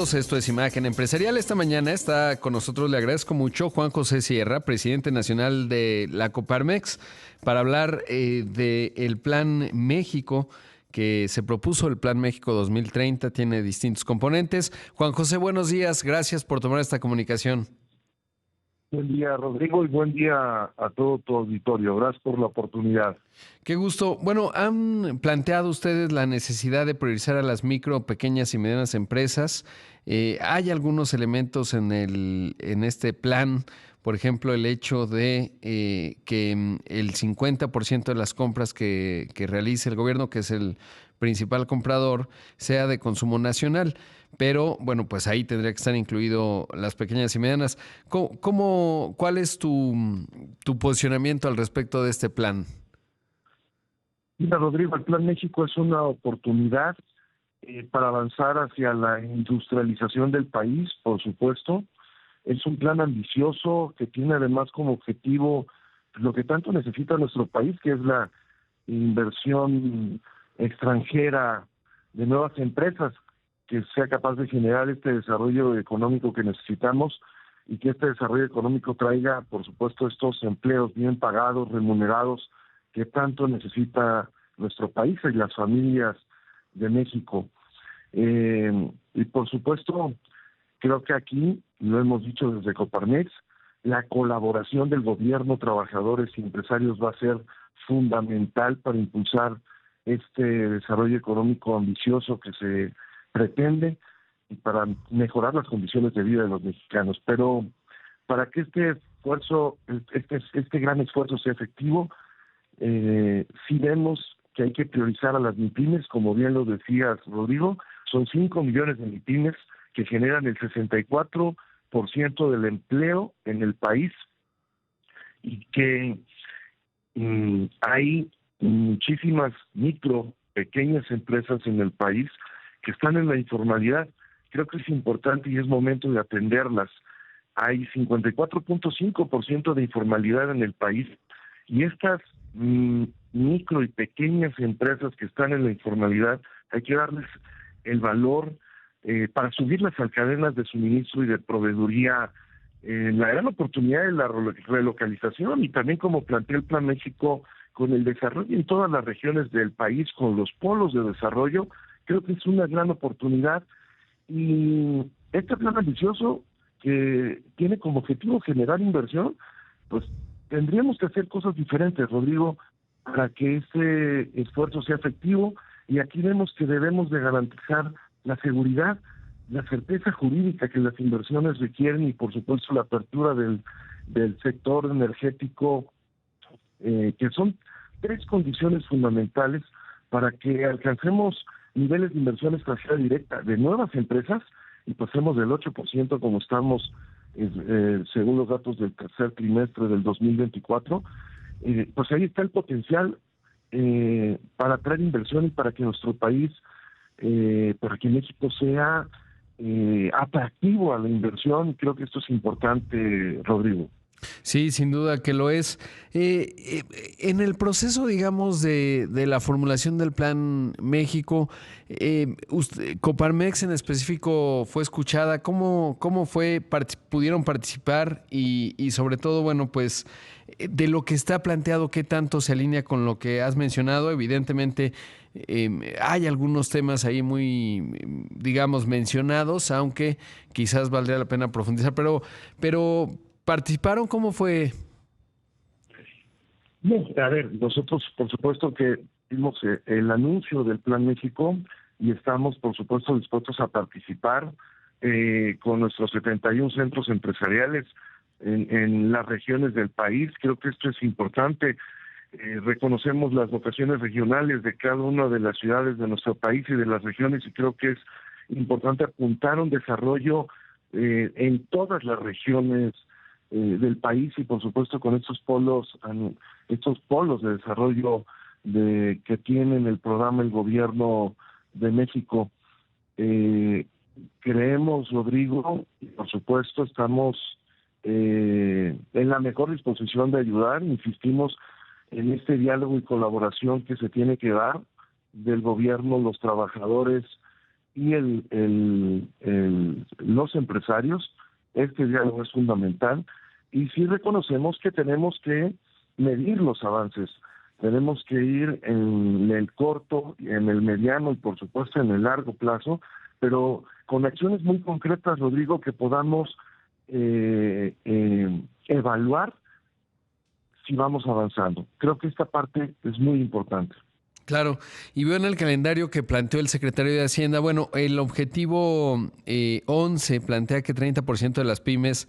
Esto es Imagen Empresarial. Esta mañana está con nosotros, le agradezco mucho, Juan José Sierra, presidente nacional de la Coparmex, para hablar del Plan México que se propuso, el Plan México 2030, tiene distintos componentes. Juan José, buenos días, gracias por tomar esta comunicación. Buen día, Rodrigo, y buen día a todo tu auditorio. Gracias por la oportunidad. Qué gusto. Bueno, ¿han planteado ustedes la necesidad de priorizar a las micro, pequeñas y medianas empresas? ¿Hay algunos elementos en este plan? Por ejemplo, el hecho de que el 50% de las compras que realice el gobierno, que es el principal comprador, sea de consumo nacional. Pero, bueno, pues ahí tendría que estar incluido las pequeñas y medianas. ¿Cuál es tu posicionamiento al respecto de este plan? Mira, Rodrigo, el Plan México es una oportunidad para avanzar hacia la industrialización del país, por supuesto. Es un plan ambicioso que tiene además como objetivo lo que tanto necesita nuestro país, que es la inversión extranjera de nuevas empresas, que sea capaz de generar este desarrollo económico que necesitamos y que este desarrollo económico traiga, por supuesto, estos empleos bien pagados, remunerados, que tanto necesita nuestro país y las familias de México. Y por supuesto, creo que aquí, lo hemos dicho desde Coparmex, la colaboración del gobierno, trabajadores y empresarios va a ser fundamental para impulsar este desarrollo económico ambicioso que se pretende y para mejorar las condiciones de vida de los mexicanos. Pero para que este esfuerzo, este gran esfuerzo sea efectivo, sí vemos que hay que priorizar a las MIPYMES, como bien lo decías, Rodrigo. Son 5 millones de MIPYMES que generan el 64% del empleo en el país y que hay muchísimas micro, pequeñas empresas en el país que están en la informalidad. Creo que es importante y es momento de atenderlas. Hay 54.5% de informalidad en el país y estas micro y pequeñas empresas que están en la informalidad hay que darles el valor para subirlas a cadenas de suministro y de proveeduría, la gran oportunidad de la relocalización y también como plantea el Plan México con el desarrollo en todas las regiones del país, con los polos de desarrollo. Creo que es una gran oportunidad y este plan ambicioso que tiene como objetivo generar inversión, pues tendríamos que hacer cosas diferentes, Rodrigo, para que este esfuerzo sea efectivo, y aquí vemos que debemos de garantizar la seguridad, la certeza jurídica que las inversiones requieren y por supuesto la apertura del sector energético, que son 3 condiciones fundamentales para que alcancemos niveles de inversión extranjera directa de nuevas empresas y pasemos del 8% como estamos según los datos del tercer trimestre del 2024, pues ahí está el potencial para atraer inversión y para que nuestro país, para que México sea atractivo a la inversión. Creo que esto es importante, Rodrigo. Sí, sin duda que lo es. En el proceso, digamos, de la formulación del Plan México, Coparmex en específico fue escuchada. ¿Cómo fue? ¿Pudieron participar? Y sobre todo, bueno, pues de lo que está planteado, ¿qué tanto se alinea con lo que has mencionado? Evidentemente, hay algunos temas ahí muy, digamos, mencionados, aunque quizás valdría la pena profundizar, pero ¿participaron? ¿Cómo fue? Bien, a ver, nosotros por supuesto que vimos el anuncio del Plan México y estamos por supuesto dispuestos a participar con nuestros 71 centros empresariales en las regiones del país. Creo que esto es importante. Reconocemos las vocaciones regionales de cada una de las ciudades de nuestro país y de las regiones, y creo que es importante apuntar a un desarrollo en todas las regiones del país y por supuesto con estos polos de desarrollo que tienen el programa el gobierno de México. Creemos, Rodrigo, y por supuesto estamos en la mejor disposición de ayudar. Insistimos en este diálogo y colaboración que se tiene que dar del gobierno, los trabajadores y los empresarios. Este diálogo es fundamental y sí reconocemos que tenemos que medir los avances. Tenemos que ir en el corto, en el mediano y por supuesto en el largo plazo, pero con acciones muy concretas, Rodrigo, que podamos evaluar si vamos avanzando. Creo que esta parte es muy importante. Claro, y veo en el calendario que planteó el secretario de Hacienda, bueno, el objetivo 11 plantea que 30% de las pymes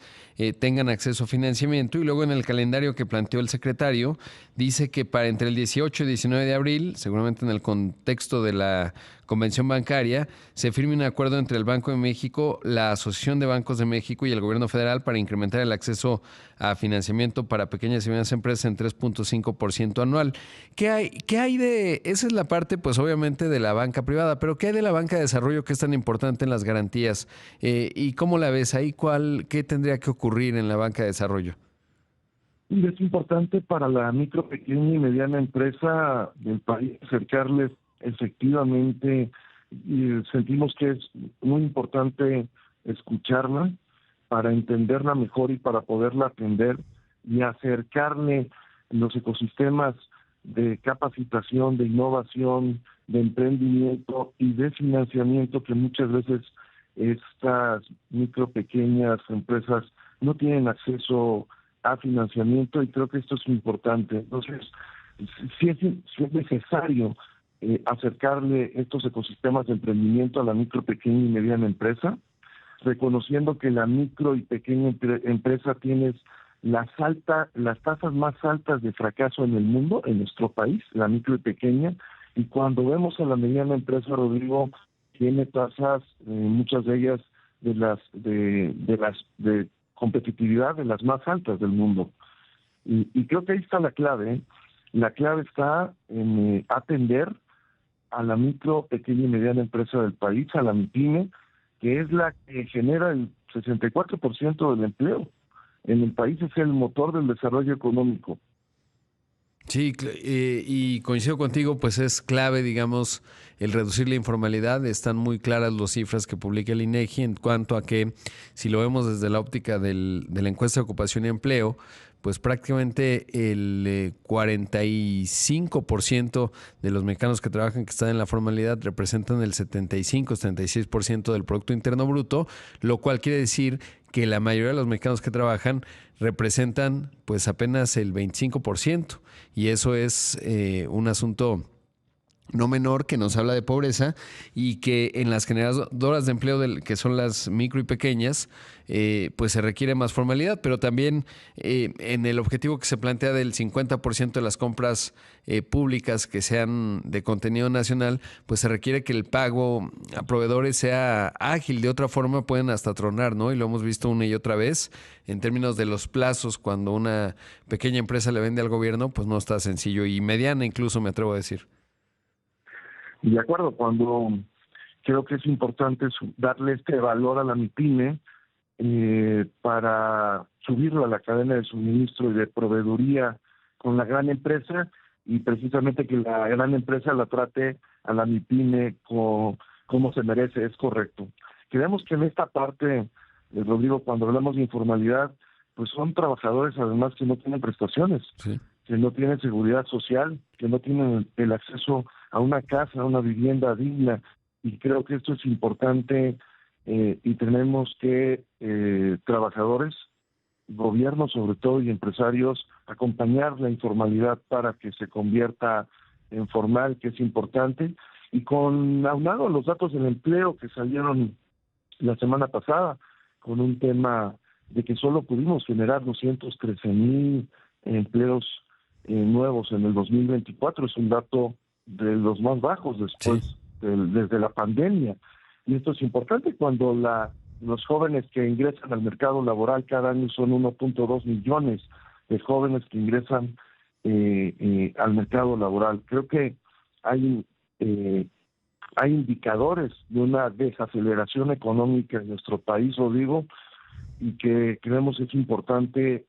tengan acceso a financiamiento, y luego en el calendario que planteó el secretario dice que para entre el 18 y 19 de abril, seguramente en el contexto de la convención bancaria, se firme un acuerdo entre el Banco de México, la Asociación de Bancos de México y el gobierno federal para incrementar el acceso a financiamiento para pequeñas y medianas empresas en 3.5% anual. ¿Qué hay de, esa es la parte pues obviamente de la banca privada, pero qué hay de la banca de desarrollo que es tan importante en las garantías? ¿Y cómo la ves ahí? ¿Qué tendría que ocurrir en la banca de desarrollo? Y es importante para la micro, pequeña y mediana empresa del país acercarles efectivamente, y sentimos que es muy importante escucharla para entenderla mejor y para poderla atender y acercarle los ecosistemas de capacitación, de innovación, de emprendimiento y de financiamiento que muchas veces estas micro, pequeñas empresas no tienen acceso a financiamiento, y creo que esto es importante. Entonces, si es necesario acercarle estos ecosistemas de emprendimiento a la micro, pequeña y mediana empresa, reconociendo que la micro y pequeña empresa tiene las tasas más altas de fracaso en el mundo, en nuestro país, la micro y pequeña, y cuando vemos a la mediana empresa, Rodrigo, tiene tasas, muchas de ellas de competitividad de las más altas del mundo. Y creo que ahí está la clave, ¿eh? La clave está en atender a la micro, pequeña y mediana empresa del país, a la MIPYME, que es la que genera el 64% del empleo en el país, es el motor del desarrollo económico. Sí, y coincido contigo, pues es clave, digamos, el reducir la informalidad. Están muy claras las cifras que publica el INEGI en cuanto a que, si lo vemos desde la óptica de la encuesta de ocupación y empleo, pues prácticamente el 45% de los mexicanos que trabajan, que están en la formalidad, representan el 75-76% del Producto Interno Bruto, lo cual quiere decir que la mayoría de los mexicanos que trabajan representan pues apenas el 25%, y eso es un asunto no menor que nos habla de pobreza, y que en las generadoras de empleo que son las micro y pequeñas, pues se requiere más formalidad, pero también en el objetivo que se plantea del 50% de las compras públicas que sean de contenido nacional, pues se requiere que el pago a proveedores sea ágil. De otra forma pueden hasta tronar, ¿no? Y lo hemos visto una y otra vez en términos de los plazos. Cuando una pequeña empresa le vende al gobierno, pues no está sencillo, y mediana incluso, me atrevo a decir. Y de acuerdo, cuando creo que es importante darle este valor a la MIPYME para subirlo a la cadena de suministro y de proveeduría con la gran empresa, y precisamente que la gran empresa la trate a la MIPYME como se merece, es correcto. Creemos que en esta parte, Rodrigo, cuando hablamos de informalidad, pues son trabajadores además que no tienen prestaciones, Sí. que no tienen seguridad social, que no tienen el acceso a una casa, a una vivienda digna, y creo que esto es importante, y tenemos que trabajadores, gobiernos sobre todo y empresarios, acompañar la informalidad para que se convierta en formal, que es importante, y aunado a los datos del empleo que salieron la semana pasada, con un tema de que solo pudimos generar 213,000 empleos nuevos en el 2024, es un dato de los más bajos después, desde la pandemia. Y esto es importante cuando los jóvenes que ingresan al mercado laboral cada año son 1.2 millones de jóvenes que ingresan al mercado laboral. Creo que hay indicadores de una desaceleración económica en nuestro país, lo digo, y que creemos es importante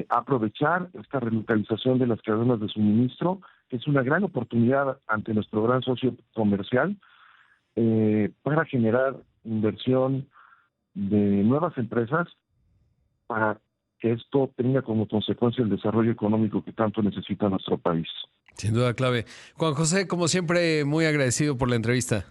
aprovechar esta relocalización de las cadenas de suministro, que es una gran oportunidad ante nuestro gran socio comercial, para generar inversión de nuevas empresas para que esto tenga como consecuencia el desarrollo económico que tanto necesita nuestro país. Sin duda clave. Juan José, como siempre, muy agradecido por la entrevista.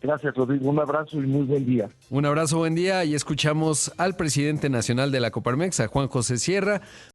Gracias, Rodrigo. Un abrazo y muy buen día. Un abrazo, buen día y escuchamos al presidente nacional de la Coparmex, a Juan José Sierra.